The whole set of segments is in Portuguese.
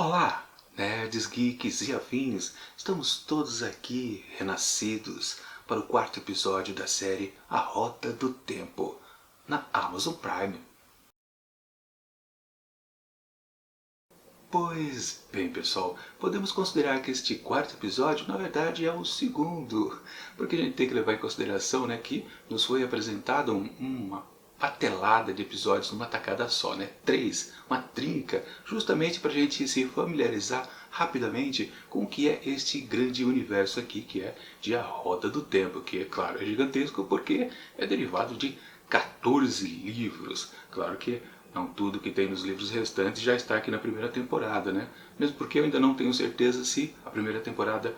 Olá, nerds, geeks e afins, estamos todos aqui renascidos para o quarto episódio da série A Roda do Tempo, na Amazon Prime. Pois bem, pessoal, podemos considerar que este quarto episódio, na verdade, é o segundo, porque a gente tem que levar em consideração, né, que nos foi apresentado uma patelada de episódios numa tacada só, né? 3, uma trinca, justamente para a gente se familiarizar rapidamente com o que é este grande universo aqui, que é de A Roda do Tempo, que, é claro, é gigantesco porque é derivado de 14 livros. Claro que não tudo que tem nos livros restantes já está aqui na primeira temporada, né? Mesmo porque eu ainda não tenho certeza se a primeira temporada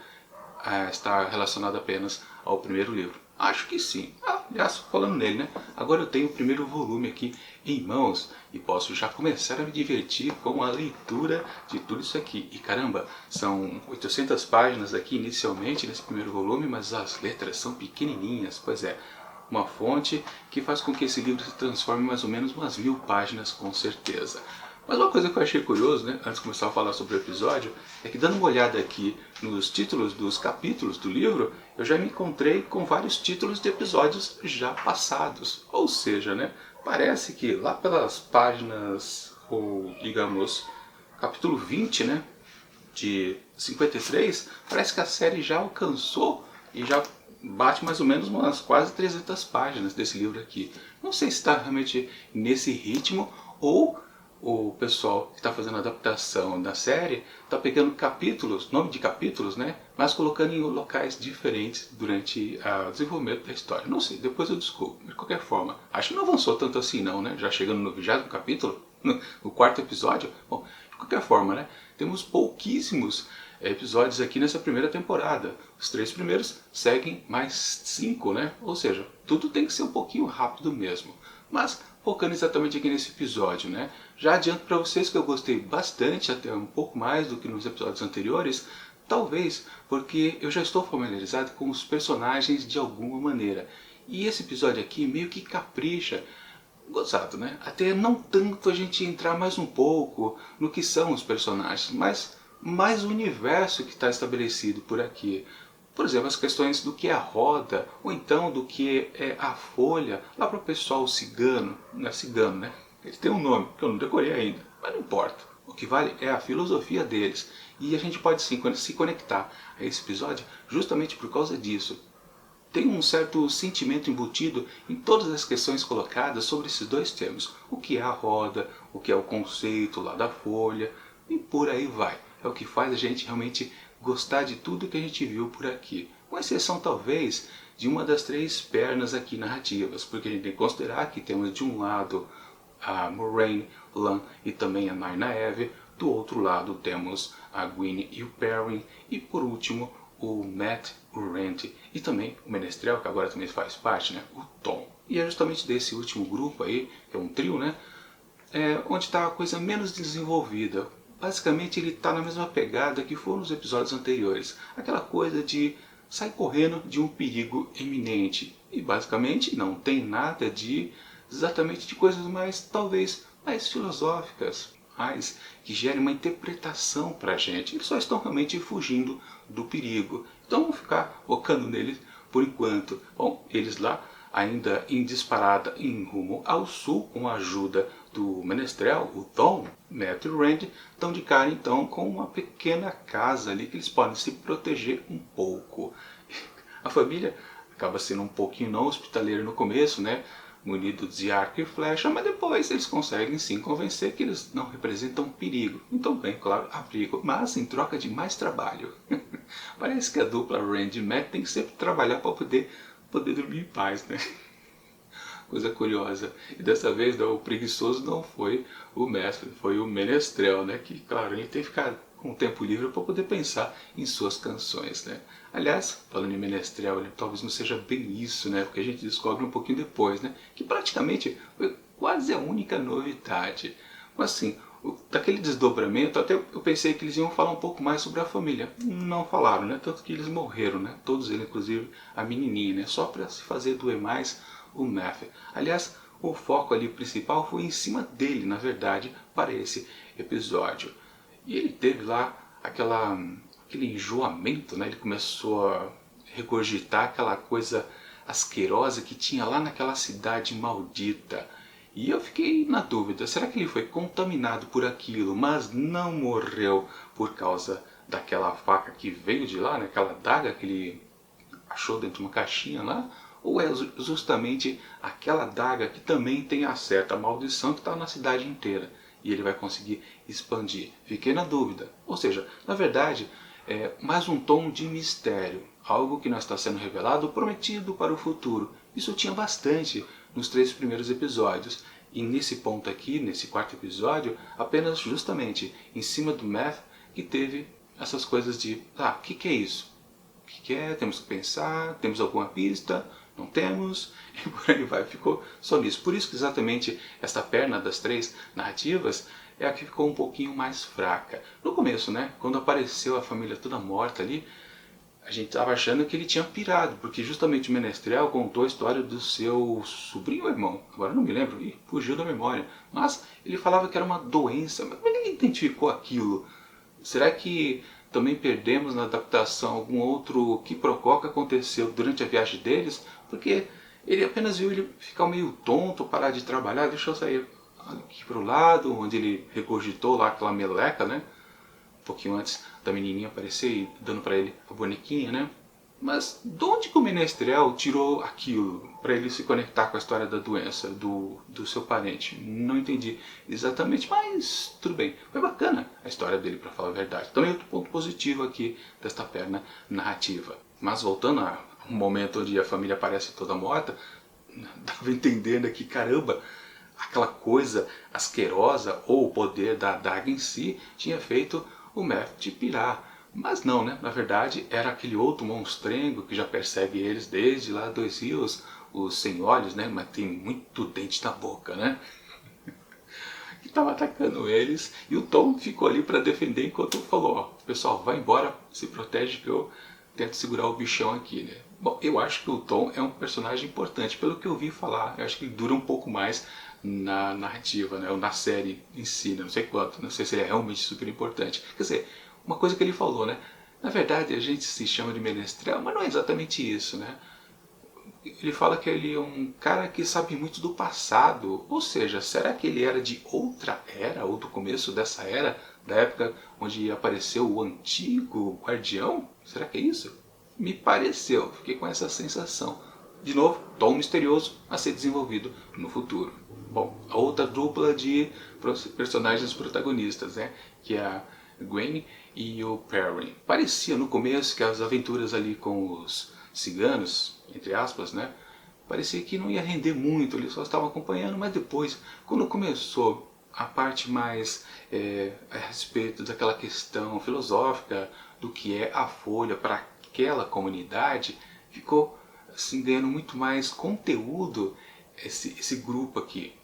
está relacionada apenas ao primeiro livro. Acho que sim. Aliás, falando nele, né? Agora eu tenho o primeiro volume aqui em mãos e posso já começar a me divertir com a leitura de tudo isso aqui. E caramba, são 800 páginas aqui inicialmente nesse primeiro volume, mas as letras são pequenininhas. Pois é, uma fonte que faz com que esse livro se transforme em mais ou menos umas 1000 páginas com certeza. Mas uma coisa que eu achei curioso, né, antes de começar a falar sobre o episódio, é que dando uma olhada aqui nos títulos dos capítulos do livro, eu já me encontrei com vários títulos de episódios já passados. Ou seja, né, parece que lá pelas páginas, ou digamos, capítulo 20, né, de 53, parece que a série já alcançou e já bate mais ou menos umas quase 300 páginas desse livro aqui. Não sei se está realmente nesse ritmo ou o pessoal que está fazendo a adaptação da série está pegando capítulos, nome de capítulos, né? Mas colocando em locais diferentes durante o desenvolvimento da história. Não sei, depois eu descubro. De qualquer forma, acho que não avançou tanto assim não, né? Já chegando no 20º capítulo, no quarto episódio. Bom, de qualquer forma, né? Temos pouquíssimos episódios aqui nessa primeira temporada. Os 3 primeiros seguem mais 5, né? Ou seja, tudo tem que ser um pouquinho rápido mesmo. Mas focando exatamente aqui nesse episódio, né? Já adianto para vocês que eu gostei bastante, até um pouco mais do que nos episódios anteriores, talvez porque eu já estou familiarizado com os personagens de alguma maneira. E esse episódio aqui meio que capricha, gozado, né? Até não tanto a gente entrar mais um pouco no que são os personagens, mas mais o universo que está estabelecido por aqui. Por exemplo, as questões do que é a roda, ou então do que é a folha, lá para o pessoal cigano, não é cigano, né? Ele tem um nome, que eu não decorei ainda, mas não importa. O que vale é a filosofia deles. E a gente pode sim se conectar a esse episódio justamente por causa disso. Tem um certo sentimento embutido em todas as questões colocadas sobre esses dois termos. O que é a roda, o que é o conceito lá da folha, e por aí vai. É o que faz a gente realmente gostar de tudo que a gente viu por aqui. Com exceção, talvez, de uma das 3 pernas aqui narrativas, porque a gente tem que considerar que temos de um lado a Moraine, Lan e também a Nynaeve, do outro lado temos a Gwyn e o Perrin, e por último o Mat, o Rand e também o Menestrel, que agora também faz parte, né, o Tom. E é justamente desse último grupo aí, que é um trio, né, onde está a coisa menos desenvolvida. Basicamente ele está na mesma pegada que foram nos episódios anteriores. Aquela coisa de sair correndo de um perigo iminente. E basicamente não tem nada de exatamente de coisas mais, talvez, mais filosóficas, mais que gerem uma interpretação para a gente. Eles só estão realmente fugindo do perigo. Então vamos ficar focando neles por enquanto. Bom, eles lá ainda em disparada em rumo ao sul, com a ajuda do Menestrel, o Tom, Mat e Rand, estão de cara então com uma pequena casa ali que eles podem se proteger um pouco. A família acaba sendo um pouquinho não hospitaleira no começo, né? Munidos de arco e flecha, mas depois eles conseguem sim convencer que eles não representam perigo. Então bem, claro, abrigo, mas em troca de mais trabalho. Parece que a dupla Rand e Mat tem que sempre trabalhar para poder dormir em paz, né? Coisa curiosa. E dessa vez não, o preguiçoso não foi o mestre, foi o Menestrel, né? Que, claro, ele tem que ficar com tempo livre para poder pensar em suas canções, né? Aliás, falando em Menestrel, ele talvez não seja bem isso, né? Porque a gente descobre um pouquinho depois, né? Que praticamente foi quase a única novidade. Mas assim, daquele desdobramento, até eu pensei que eles iam falar um pouco mais sobre a família. Não falaram, né? Tanto que eles morreram, né? Todos eles, inclusive a menininha, né? Só para se fazer doer mais o Matthew. Aliás, o foco ali principal foi em cima dele, na verdade, para esse episódio. E ele teve lá aquele enjoamento, né? Ele começou a regurgitar aquela coisa asquerosa que tinha lá naquela cidade maldita. E eu fiquei na dúvida, será que ele foi contaminado por aquilo, mas não morreu por causa daquela faca que veio de lá, né? Aquela adaga que ele achou dentro de uma caixinha lá? Ou é justamente aquela adaga que também tem a certa maldição que está na cidade inteira e ele vai conseguir expandir? Fiquei na dúvida. Ou seja, na verdade, é mais um tom de mistério, algo que não está sendo revelado, prometido para o futuro. Isso tinha bastante nos 3 primeiros episódios. E nesse ponto aqui, nesse 4º episódio, apenas justamente em cima do Matt que teve essas coisas de, o que é isso? O que é? Temos que pensar, temos alguma pista? Não temos? E por aí vai, ficou só nisso. Por isso que exatamente esta perna das 3 narrativas é a que ficou um pouquinho mais fraca. No começo, né, quando apareceu a família toda morta ali, a gente estava achando que ele tinha pirado, porque justamente o Menestrel contou a história do seu sobrinho ou irmão, agora não me lembro, fugiu da memória, mas ele falava que era uma doença, mas ninguém identificou aquilo. Será que também perdemos na adaptação algum outro quiprocó que aconteceu durante a viagem deles? Porque ele apenas viu ele ficar meio tonto, parar de trabalhar, deixou sair aqui para o lado, onde ele regurgitou lá aquela meleca, né? Um pouquinho antes da menininha aparecer e dando para ele a bonequinha, né? Mas de onde que o Menestrel tirou aquilo para ele se conectar com a história da doença do seu parente? Não entendi exatamente, mas tudo bem. Foi bacana a história dele, para falar a verdade. Também outro ponto positivo aqui desta perna narrativa. Mas voltando a um momento onde a família aparece toda morta, dava entendendo que, caramba, aquela coisa asquerosa ou o poder da adaga em si tinha feito o Matt pirar. Mas não, né? Na verdade era aquele outro monstrengo que já persegue eles desde lá 2 rios, os sem olhos, né? Mas tem muito dente na boca, né? Que estava atacando eles e o Tom ficou ali para defender enquanto falou, ó, pessoal, vai embora, se protege que eu tento segurar o bichão aqui, né? Bom, eu acho que o Tom é um personagem importante, pelo que eu vi falar, eu acho que ele dura um pouco mais na narrativa, né? Ou na série em si, né? Não sei quanto, não sei se ele é realmente super importante. Quer dizer, uma coisa que ele falou, né? Na verdade a gente se chama de menestrel, mas não é exatamente isso, né? Ele fala que ele é um cara que sabe muito do passado, ou seja, será que ele era de outra era, ou do começo dessa era, da época onde apareceu o antigo guardião? Será que é isso? Me pareceu, fiquei com essa sensação. De novo, tom misterioso a ser desenvolvido no futuro. Bom, a outra dupla de personagens protagonistas, né, que é a Gwen e o Perry. Parecia no começo que as aventuras ali com os ciganos, entre aspas, né, parecia que não ia render muito, eles só estavam acompanhando, mas depois, quando começou a parte mais a respeito daquela questão filosófica do que é a Folha para aquela comunidade, ficou assim, ganhando muito mais conteúdo esse grupo aqui.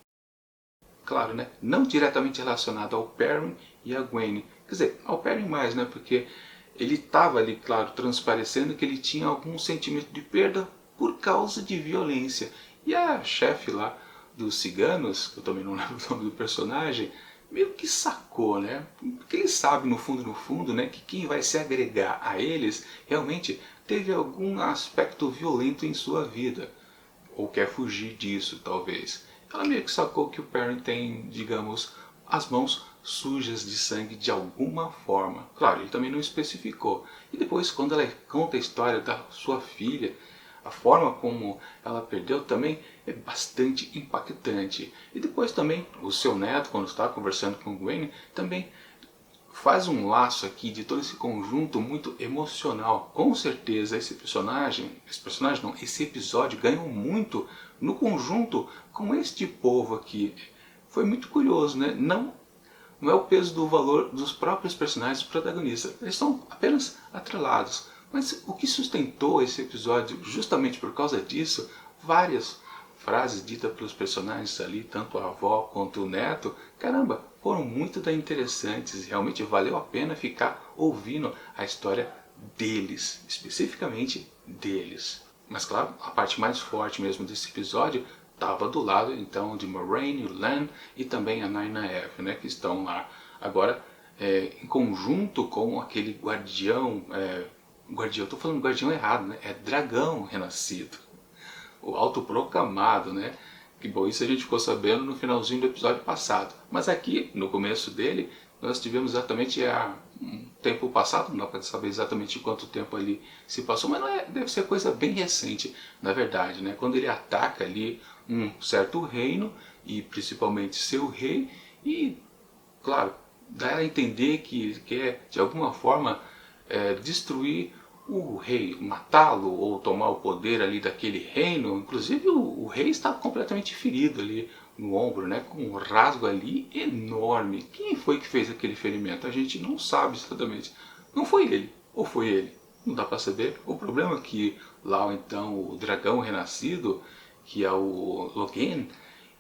Claro, né? Não diretamente relacionado ao Perrin e a Gwen. Quer dizer, ao Perrin mais, né? Porque ele estava ali, claro, transparecendo que ele tinha algum sentimento de perda por causa de violência. E a chefe lá dos ciganos, que eu também não lembro o nome do personagem, meio que sacou, né? Porque ele sabe no fundo, né, que quem vai se agregar a eles realmente teve algum aspecto violento em sua vida, ou quer fugir disso, talvez. Ela meio que sacou que o Perry tem, digamos, as mãos sujas de sangue de alguma forma. Claro, ele também não especificou. E depois, quando ela conta a história da sua filha, a forma como ela perdeu também é bastante impactante. E depois também, o seu neto, quando está conversando com Gwen, também faz um laço aqui de todo esse conjunto muito emocional. Com certeza esse episódio ganhou muito no conjunto com este povo aqui. Foi muito curioso, né? Não é o peso do valor dos próprios personagens protagonistas. Eles estão apenas atrelados. Mas o que sustentou esse episódio, justamente por causa disso, várias frases ditas pelos personagens ali, tanto a avó quanto o neto, caramba, foram muito interessantes e realmente valeu a pena ficar ouvindo a história deles, especificamente deles. Mas claro, a parte mais forte mesmo desse episódio estava do lado então de Moraine, o Lan e também a Naina F, né, que estão lá agora em conjunto com aquele guardião, guardião, estou falando guardião errado, né? É dragão renascido, o autoproclamado, né? Que bom, isso a gente ficou sabendo no finalzinho do episódio passado. Mas aqui, no começo dele, nós tivemos exatamente há um tempo passado, não dá para saber exatamente quanto tempo ali se passou, mas não é, deve ser coisa bem recente, na verdade, né? Quando ele ataca ali um certo reino, e principalmente seu rei, e, claro, dá a entender que ele quer, de alguma forma, destruir o rei, matá-lo ou tomar o poder ali daquele reino. Inclusive o rei estava completamente ferido ali no ombro, né, com um rasgo ali enorme. Quem foi que fez aquele ferimento? A gente não sabe exatamente. Não foi ele, ou foi ele? Não dá para saber. O problema é que lá então o dragão renascido, que é o Logain,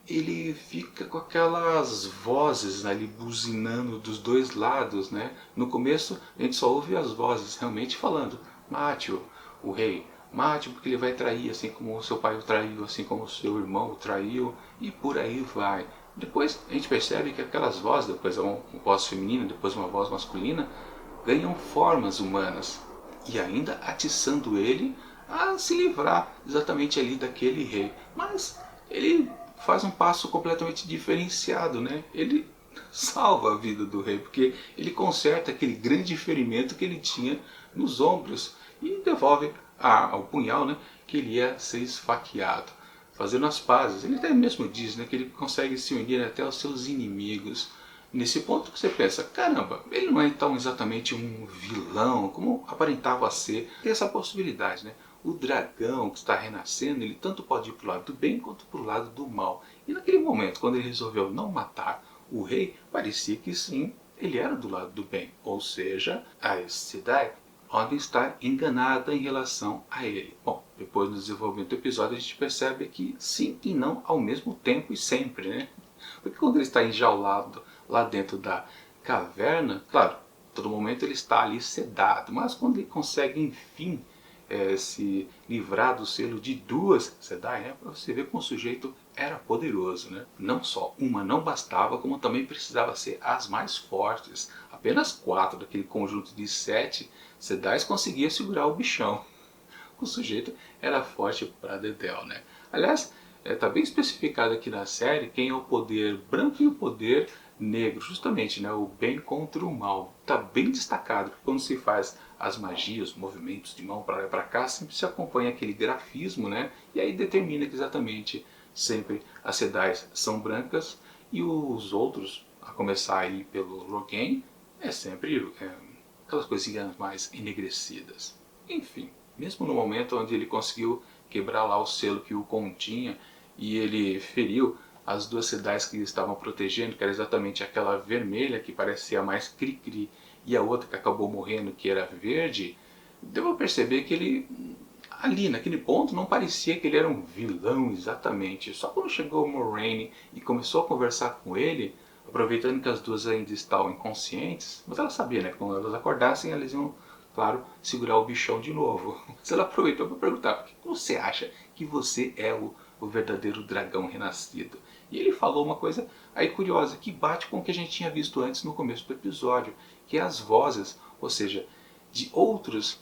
ele fica com aquelas vozes ali buzinando dos dois lados, né? No começo a gente só ouve as vozes realmente falando: mate-o, o rei, mate-o porque ele vai trair, assim como o seu pai o traiu, assim como o seu irmão o traiu, e por aí vai. Depois a gente percebe que aquelas vozes, depois uma voz feminina, depois uma voz masculina, ganham formas humanas, e ainda atiçando ele a se livrar exatamente ali daquele rei. Mas ele faz um passo completamente diferenciado, né? Ele salva a vida do rei, porque ele conserta aquele grande ferimento que ele tinha nos ombros e devolve ao punhal, né, que ele ia ser esfaqueado, fazendo as pazes. Ele até mesmo diz, né, que ele consegue se unir até aos seus inimigos. Nesse ponto que você pensa, caramba, ele não é então exatamente um vilão, como aparentava ser. Tem essa possibilidade, né? O dragão que está renascendo, ele tanto pode ir para o lado do bem quanto para o lado do mal. E naquele momento, quando ele resolveu não matar o rei, parecia que sim, ele era do lado do bem. Ou seja, a Aes Sedai podem estar enganada em relação a ele. Bom, depois do desenvolvimento do episódio a gente percebe que sim e não ao mesmo tempo e sempre, né? Porque quando ele está enjaulado lá dentro da caverna, claro, todo momento ele está ali sedado, mas quando ele consegue enfim se livrar do selo de duas Sedai, né, para você ver como o sujeito era poderoso, né? Não só uma não bastava, como também precisava ser as mais fortes. Apenas 4 daquele conjunto de 7 Sedais conseguia segurar o bichão. O sujeito era forte para dedéu, né? Aliás, está bem especificado aqui na série quem é o poder branco e o poder negro, justamente, né, o bem contra o mal. Está bem destacado, porque quando se faz as magias, os movimentos de mão para lá e para cá, sempre se acompanha aquele grafismo, né, e aí determina que exatamente sempre as Sedais são brancas e os outros, a começar aí pelo Logain, é sempre aquelas coisinhas mais enegrecidas. Enfim, mesmo no momento onde ele conseguiu quebrar lá o selo que o continha e ele feriu as duas Sedais que estavam protegendo, que era exatamente aquela vermelha que parecia mais cri-cri e a outra que acabou morrendo que era verde, devo perceber que ele ali naquele ponto não parecia que ele era um vilão exatamente. Só quando chegou Moraine e começou a conversar com ele, aproveitando que as duas ainda estavam inconscientes, mas ela sabia, né, que quando elas acordassem elas iam, claro, segurar o bichão de novo. Mas ela aproveitou para perguntar: por que você acha que você é o verdadeiro dragão renascido? E ele falou uma coisa aí curiosa, que bate com o que a gente tinha visto antes no começo do episódio, que é as vozes, ou seja, de outros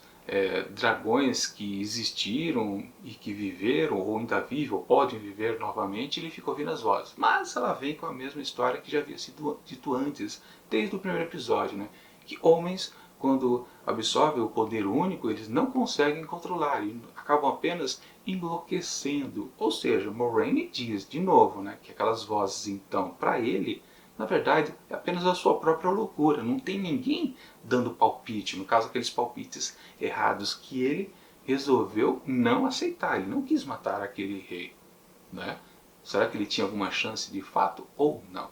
dragões que existiram e que viveram, ou ainda vivem, ou podem viver novamente, ele fica ouvindo as vozes. Mas ela vem com a mesma história que já havia sido dito antes, desde o primeiro episódio, né? Que homens, quando absorvem o poder único, eles não conseguem controlar e acabam apenas enlouquecendo. Ou seja, Moraine diz de novo, né, que aquelas vozes então para ele, na verdade, é apenas a sua própria loucura. Não tem ninguém dando palpite, no caso aqueles palpites errados que ele resolveu não aceitar. Ele não quis matar aquele rei, né? Será que ele tinha alguma chance de fato ou não?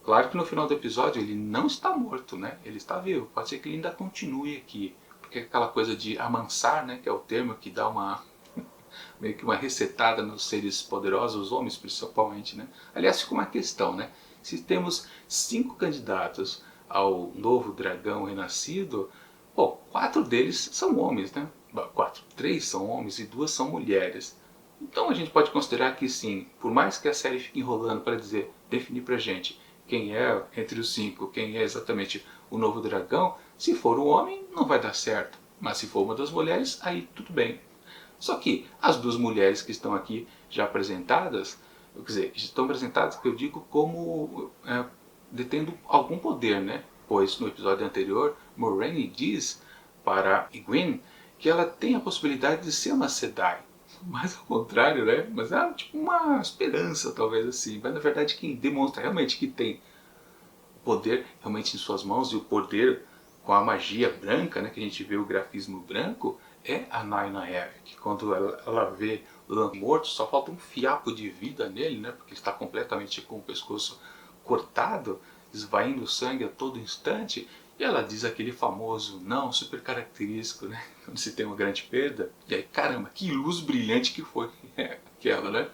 Claro que no final do episódio ele não está morto, né? Ele está vivo. Pode ser que ele ainda continue aqui. Porque é aquela coisa de amansar, né? Que é o termo que dá uma meio que uma resetada nos seres poderosos, os homens principalmente, né? Aliás, fica uma questão, né? Se temos 5 candidatos ao novo dragão renascido, bom, 4 deles são homens, né? 4, 3 são homens e 2 são mulheres. Então a gente pode considerar que sim, por mais que a série fique enrolando para dizer, definir pra gente quem é entre os 5, quem é exatamente o novo dragão. Se for o homem, não vai dar certo. Mas se for uma das mulheres, aí tudo bem. Só que as duas mulheres que estão aqui já apresentadas, quer dizer, estão apresentadas, que eu digo, como detendo algum poder, né? Pois no episódio anterior, Moraine diz para Egwene que ela tem a possibilidade de ser uma Sedai. Mas ao contrário, né? Mas é tipo uma esperança, talvez assim. Mas na verdade quem demonstra realmente que tem o poder realmente em suas mãos, e o poder com a magia branca, né, que a gente vê o grafismo branco, é a Nynaeve, que quando ela vê Lan morto, só falta um fiapo de vida nele, né, porque ele está completamente com o pescoço cortado, esvaindo sangue a todo instante, e ela diz aquele famoso não super característico, né, quando se tem uma grande perda, e aí, caramba, que luz brilhante que foi aquela, né?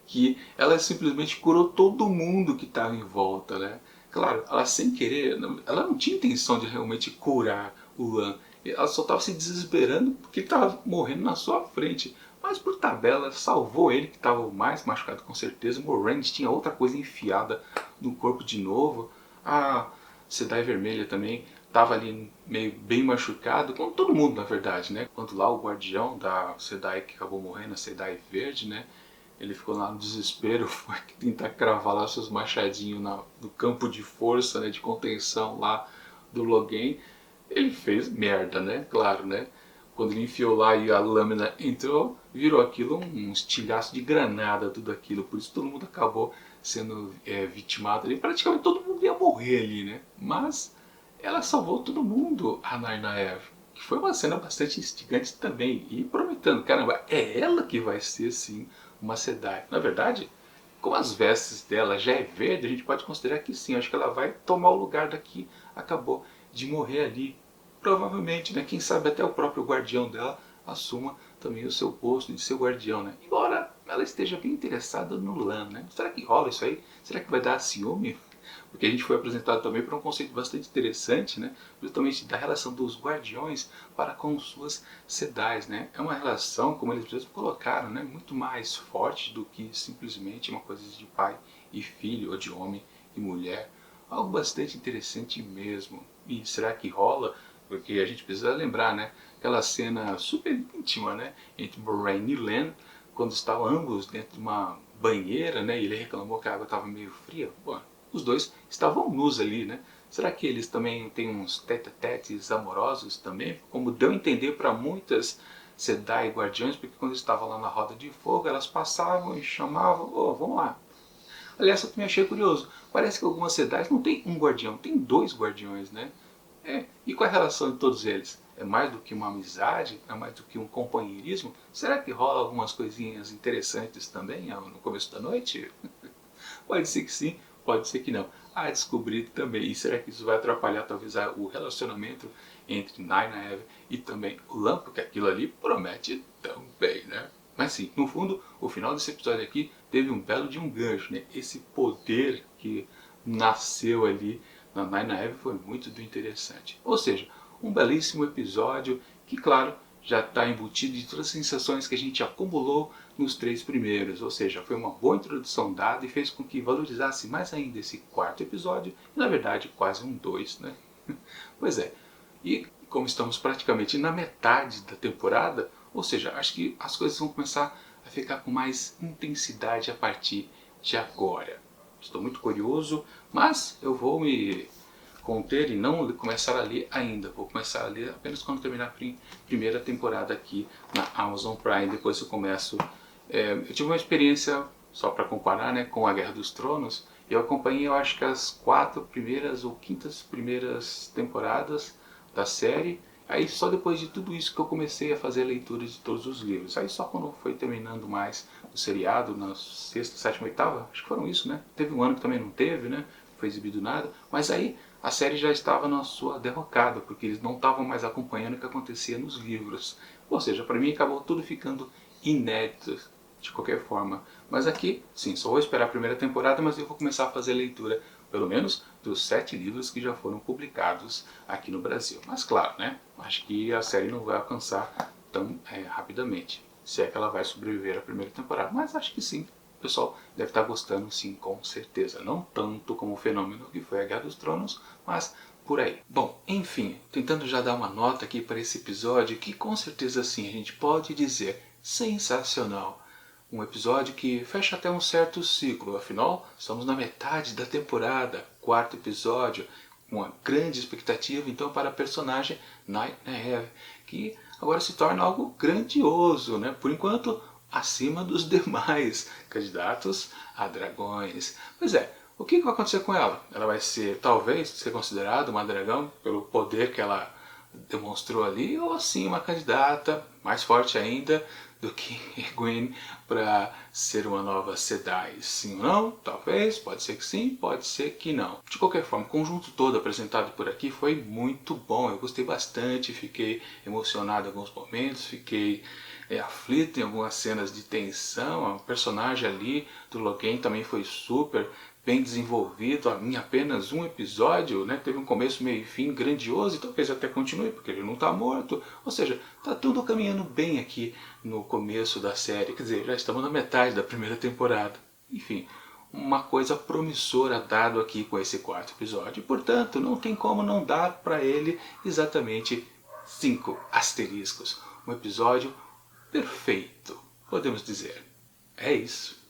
Que ela simplesmente curou todo mundo que estava em volta, né? Claro, ela sem querer, ela não tinha intenção de realmente curar o Lan. Ela só estava se desesperando porque ele estava morrendo na sua frente. Mas por tabela, salvou ele, que estava mais machucado com certeza. Moraine tinha outra coisa enfiada no corpo de novo. A Sedai Vermelha também estava ali meio bem machucado, como todo mundo na verdade, né? Quando lá o guardião da Sedai que acabou morrendo, a Sedai Verde, né? Ele ficou lá no desespero, foi tentar cravar lá seus machadinhos no campo de força, né, de contenção lá do Logain. Ele fez merda, né? Claro, né? Quando ele enfiou lá e a lâmina entrou, virou aquilo um estilhaço de granada, tudo aquilo. Por isso todo mundo acabou sendo vitimado ali. Praticamente todo mundo ia morrer ali, né? Mas ela salvou todo mundo, a Nynaeve. Que foi uma cena bastante instigante também. E prometendo, caramba, é ela que vai ser, sim, uma Sedai. Na verdade, como as vestes dela já é verde, a gente pode considerar que sim, acho que ela vai tomar o lugar daqui, acabou de morrer ali. Provavelmente, né? Quem sabe até o próprio guardião dela assuma também o seu posto de ser guardião, né? Embora ela esteja bem interessada no Lan, né? Será que rola isso aí? Será que vai dar ciúme? Porque a gente foi apresentado também por um conceito bastante interessante, né? Justamente da relação dos guardiões para com suas sedais, né? É uma relação, como eles mesmos colocaram, né? Muito mais forte do que simplesmente uma coisa de pai e filho, ou de homem e mulher. Algo bastante interessante mesmo. E será que rola? Porque a gente precisa lembrar, né? Aquela cena super íntima, né? Entre Moraine e Lan, quando estavam ambos dentro de uma banheira, né? E ele reclamou que a água estava meio fria. Bom, os dois estavam nus ali, né? Será que eles também têm uns tete-a-tetes amorosos também? Como deu a entender para muitas Sedai guardiões, porque quando estavam lá na roda de fogo, elas passavam e chamavam, oh, vamos lá. Aliás, eu também achei curioso. Parece que algumas Sedais não tem um guardião, tem dois guardiões, né? E qual é a relação de todos eles? É mais do que uma amizade? É mais do que um companheirismo? Será que rola algumas coisinhas interessantes também no começo da noite? Pode ser que sim, pode ser que não. A descobrir também. E será que isso vai atrapalhar talvez o relacionamento entre Nynaeve e também o Lan? Porque aquilo ali promete tão bem, né? Mas sim, no fundo, o final desse episódio aqui teve um belo de um gancho, né? Esse poder que nasceu ali na Nynaeve foi muito do interessante. Ou seja, um belíssimo episódio que, claro, já está embutido de todas as sensações que a gente acumulou nos três primeiros, ou seja, foi uma boa introdução dada e fez com que valorizasse mais ainda esse quarto episódio, e na verdade quase um dois, né? Pois é, e como estamos praticamente na metade da temporada, ou seja, acho que as coisas vão começar a ficar com mais intensidade a partir de agora. Estou muito curioso, mas eu vou me conter e não começar a ler ainda. Vou começar a ler apenas quando terminar a primeira temporada aqui na Amazon Prime. Depois eu começo. Eu tive uma experiência, só para comparar, né, com a Guerra dos Tronos. Eu acompanhei, eu acho que as 4 primeiras ou quintas primeiras temporadas da série. Aí só depois de tudo isso que eu comecei a fazer a leitura de todos os livros. Aí só quando foi terminando mais o seriado, na sexta, sétima, oitava, acho que foram isso, né? Teve um ano que também não teve, né? Não foi exibido nada. Mas aí a série já estava na sua derrocada, porque eles não estavam mais acompanhando o que acontecia nos livros. Ou seja, para mim acabou tudo ficando inédito de qualquer forma. Mas aqui, sim, só vou esperar a primeira temporada, mas eu vou começar a fazer a leitura, pelo menos, dos 7 livros que já foram publicados aqui no Brasil. Mas claro, né? Acho que a série não vai alcançar tão rapidamente, se é que ela vai sobreviver à primeira temporada. Mas acho que sim, pessoal deve estar gostando sim, com certeza. Não tanto como o fenômeno que foi a Guerra dos Tronos, mas por aí. Bom, enfim, tentando já dar uma nota aqui para esse episódio, que com certeza sim, a gente pode dizer sensacional. Um episódio que fecha até um certo ciclo, afinal, estamos na metade da temporada, quarto episódio, uma grande expectativa então para a personagem Nynaeve, que agora se torna algo grandioso, né? Por enquanto, acima dos demais candidatos a dragões. Pois é, o que vai acontecer com ela? Ela vai ser, talvez, ser considerada uma dragão pelo poder que ela demonstrou ali, ou sim uma candidata mais forte ainda do que Egwene para ser uma nova Sedai. Sim ou não? Talvez, pode ser que sim, pode ser que não. De qualquer forma, o conjunto todo apresentado por aqui foi muito bom. Eu gostei bastante, fiquei emocionado em alguns momentos, fiquei aflito em algumas cenas de tensão. O personagem ali do Logain também foi super bem desenvolvido em apenas um episódio, né? Teve um começo, meio e fim grandioso e talvez até continue, porque ele não está morto. Ou seja, está tudo caminhando bem aqui no começo da série. Quer dizer, já estamos na metade da primeira temporada. Enfim, uma coisa promissora dado aqui com esse quarto episódio. Portanto, não tem como não dar para ele exatamente 5 asteriscos. Um episódio perfeito, podemos dizer. É isso.